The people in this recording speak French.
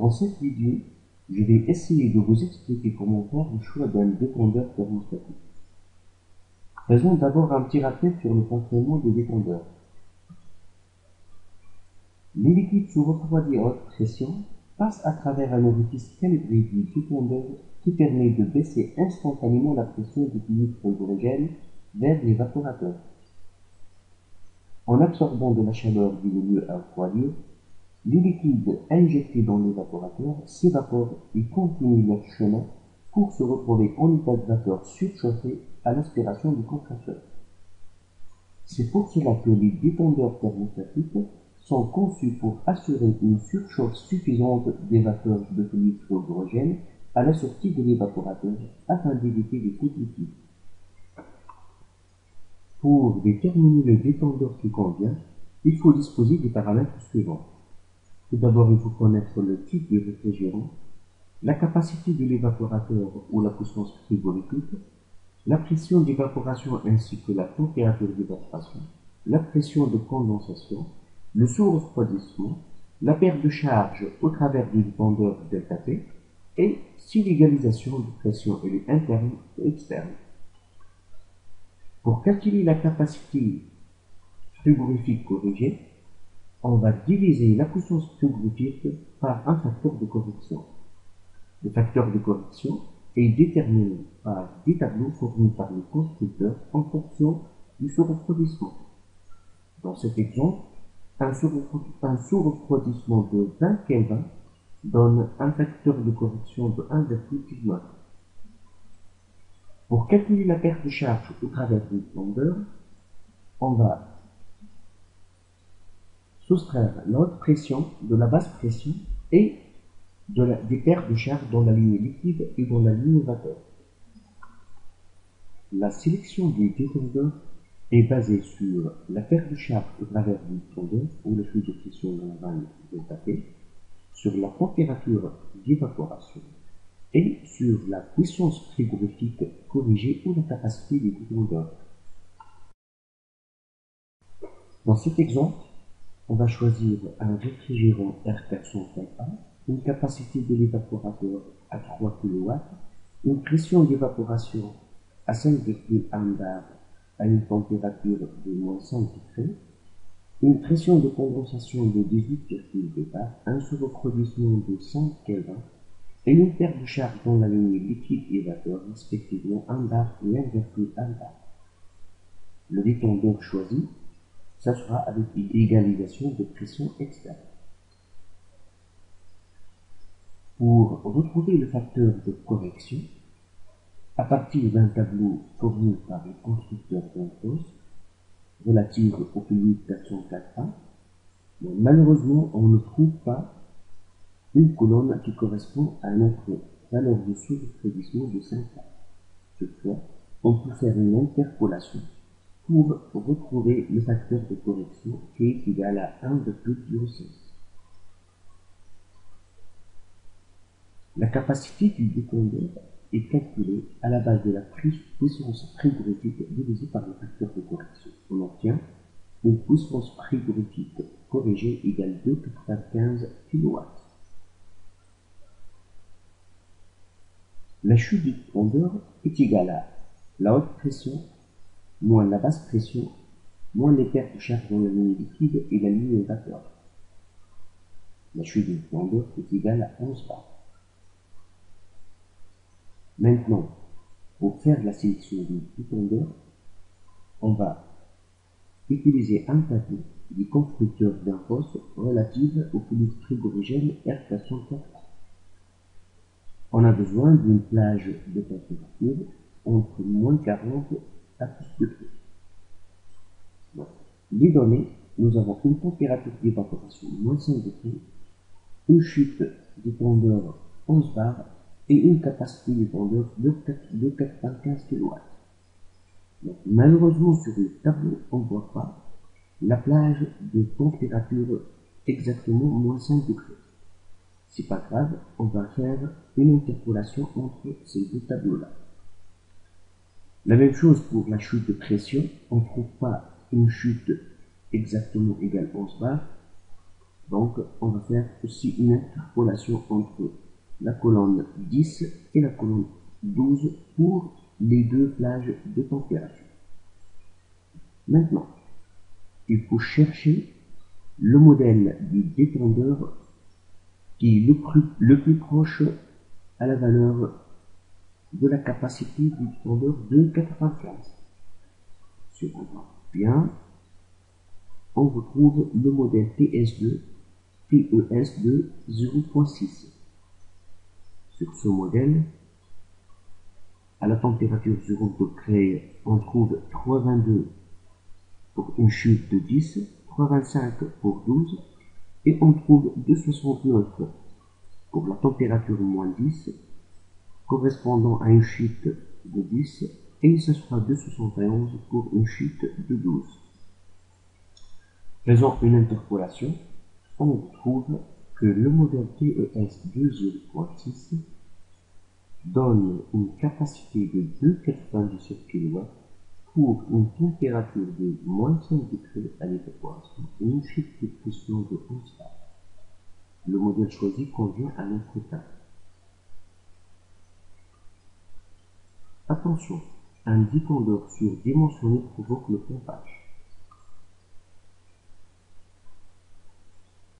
Dans cette vidéo, je vais essayer de vous expliquer comment faire le choix d'un dépendeur thermostatique. Faisons d'abord un petit rappel sur le fonctionnement des dépendeurs. Les liquides sous refroidi à haute pression passent à travers un orifice calibré du dépendeur qui permet de baisser instantanément la pression du fluide frigorigène vers l'évaporateur. En absorbant de la chaleur du milieu à refroidir, les liquides injectés dans l'évaporateur s'évaporent et continuent leur chemin pour se retrouver en état de vapeur surchauffé à l'aspiration du compresseur. C'est pour cela que les dépendeurs thermostatiques sont conçus pour assurer une surchauffe suffisante des vapeurs de fluide frigorigène à la sortie de l'évaporateur afin d'éviter les fuites liquides. Pour déterminer le dépendeur qui convient, il faut disposer des paramètres suivants. Tout d'abord, il faut connaître le type du réfrigérant, la capacité de l'évaporateur ou la puissance frigorifique, la pression d'évaporation ainsi que la température d'évaporation, la pression de condensation, le sous-refroidissement, la perte de charge au travers du dépendeur ΔP et si l'égalisation de pression est interne ou externe. Pour calculer la capacité frigorifique corrigée, on va diviser la puissance frigorifique par un facteur de correction. Le facteur de correction est déterminé par des tableaux fournis par le constructeur en fonction du sous-refroidissement. Dans cet exemple, un sous-refroidissement de 20 Kelvin donne un facteur de correction de 1,19. Pour calculer la perte de charge au travers du dépendeur, on va soustraire la haute pression de la basse pression et des pertes de charge dans la ligne liquide et dans la ligne vapeur. La sélection du dépendeur est basée sur la perte de charge au travers du dépendeur ou le flux de pression dans la vanne ΔP, sur la température d'évaporation et sur la puissance frigorifique corrigée ou la capacité du dépendeur. Dans cet exemple, on va choisir un réfrigérant R405A, une capacité de l'évaporateur à 3 kW, une pression d'évaporation à 5,1 bar à une température de -5 degrés, une pression de condensation de 18,2 bar, un sous-refroidissement de 5 Kelvin et une perte de charge dans la ligne liquide et vapeur, respectivement 1 bar et 1,1 bar. Le dépendeur choisi, ça sera avec une égalisation de pression externe. Pour retrouver le facteur de correction, à partir d'un tableau fourni par le constructeur d'Entos, relatif au fluide 404A, malheureusement, on ne trouve pas une colonne qui correspond à notre valeur de sous-refroidissement de 5 bar. Toutefois, on peut faire une interpolation pour retrouver le facteur de correction qui est égal à 1,06. La capacité du dépendeur est calculée à la base de la puissance frigorifique divisée par le facteur de correction. On obtient une puissance frigorifique corrigée égale 2,95 kW. La chute du dépendeur est égale à la haute pression moins la basse pression, moins les pertes de charge dans la ligne liquide et la ligne vapeur. La chute du dépendeur est égale à 11 bar. Maintenant, pour faire la sélection du dépendeur, on va utiliser un tableau du constructeur d'Entos relatif au fluide frigorigène R404A. On a besoin d'une plage de température entre -40 à plus degrés. Les données, nous avons une température d'évaporation -5 degrés, une chute dépendeur 11 bar et une capacité dépendeur de 95 kW. Malheureusement, sur le tableau, on ne voit pas la plage de température exactement -5 degrés. C'est pas grave, on va faire une interpolation entre ces deux tableaux-là. La même chose pour la chute de pression, on ne trouve pas une chute exactement égale 11 bar. Donc, on va faire aussi une interpolation entre la colonne 10 et la colonne 12 pour les deux plages de température. Maintenant, il faut chercher le modèle du détendeur qui est le plus proche à la valeur de la capacité du détendeur de 95. Sur un bien, on retrouve le modèle TS2, TES de 0.6. Sur ce modèle, à la température 0 degré, on trouve 3,22 pour une chute de 10, 3,25 pour 12, et on trouve 2,69 pour la température moins 10, correspondant à une chute de 10, et ce sera 2,71 pour une chute de 12. Faisons une interpolation, on trouve que le modèle TES 2.6 donne une capacité de 2,97 kW pour une température de moins 5 degrés à l'évaporation et une chute de pression de 11 bar. Le modèle choisi convient à notre cas. Attention, un détendeur surdimensionné provoque le pompage.